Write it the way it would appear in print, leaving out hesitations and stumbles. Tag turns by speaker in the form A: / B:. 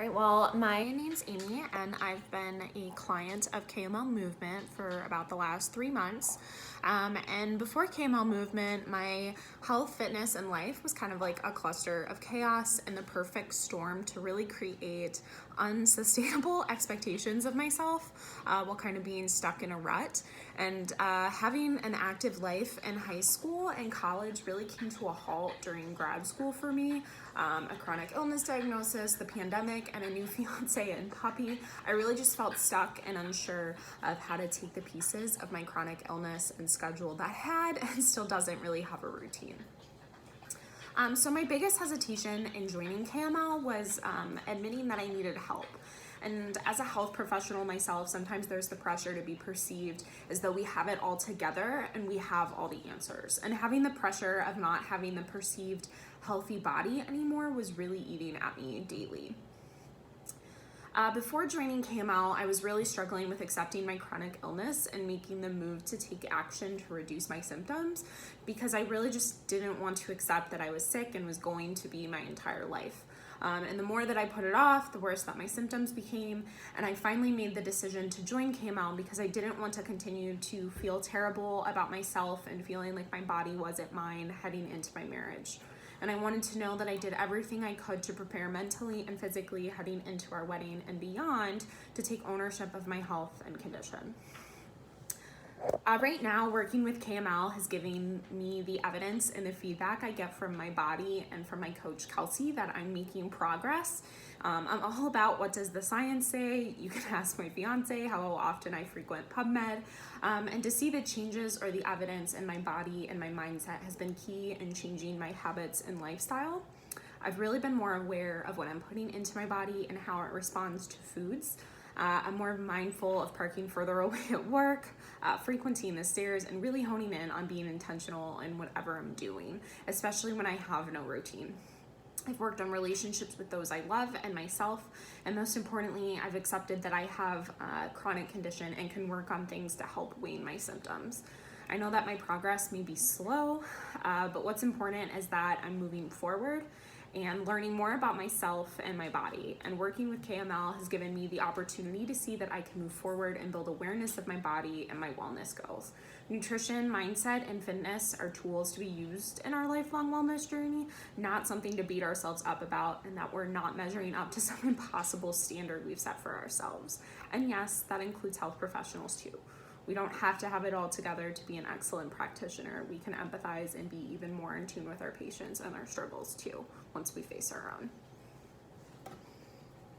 A: All right, well, my name's Amy, and I've been a client of KML Movement for about the last 3 months. And before KML Movement, my health, fitness, and life was kind of like a cluster of chaos and the perfect storm to really create unsustainable expectations of myself while kind of being stuck in a rut. And having an active life in high school and college really came to a halt during grad school for me. A chronic illness diagnosis, the pandemic, and a new fiance and puppy. I really just felt stuck and unsure of how to take the pieces of my chronic illness and schedule that had and still doesn't really have a routine. So my biggest hesitation in joining KML was admitting that I needed help. And as a health professional myself, sometimes there's the pressure to be perceived as though we have it all together and we have all the answers. And having the pressure of not having the perceived healthy body anymore was really eating at me daily. Before joining KML, I was really struggling with accepting my chronic illness and making the move to take action to reduce my symptoms because I really just didn't want to accept that I was sick and was going to be my entire life. And the more that I put it off, the worse that my symptoms became. And I finally made the decision to join KML because I didn't want to continue to feel terrible about myself and feeling like my body wasn't mine heading into my marriage. And I wanted to know that I did everything I could to prepare mentally and physically heading into our wedding and beyond to take ownership of my health and condition. Right now, working with KML has given me the evidence and the feedback I get from my body and from my coach, Kelsey, that I'm making progress. I'm all about what does the science say. You can ask my fiance how often I frequent PubMed. And to see the changes or the evidence in my body and my mindset has been key in changing my habits and lifestyle. I've really been more aware of what I'm putting into my body and how it responds to foods. I'm more mindful of parking further away at work, frequenting the stairs, and really honing in on being intentional in whatever I'm doing, especially when I have no routine. I've worked on relationships with those I love and myself, and most importantly, I've accepted that I have a chronic condition and can work on things to help wane my symptoms. I know that my progress may be slow, but what's important is that I'm moving forward and learning more about myself and my body. And working with KML has given me the opportunity to see that I can move forward and build awareness of my body and my wellness goals. Nutrition, mindset, and fitness are tools to be used in our lifelong wellness journey, not something to beat ourselves up about, and that we're not measuring up to some impossible standard we've set for ourselves. And yes, that includes health professionals too. We don't have to have it all together to be an excellent practitioner. We can empathize and be even more in tune with our patients and our struggles too once we face our own.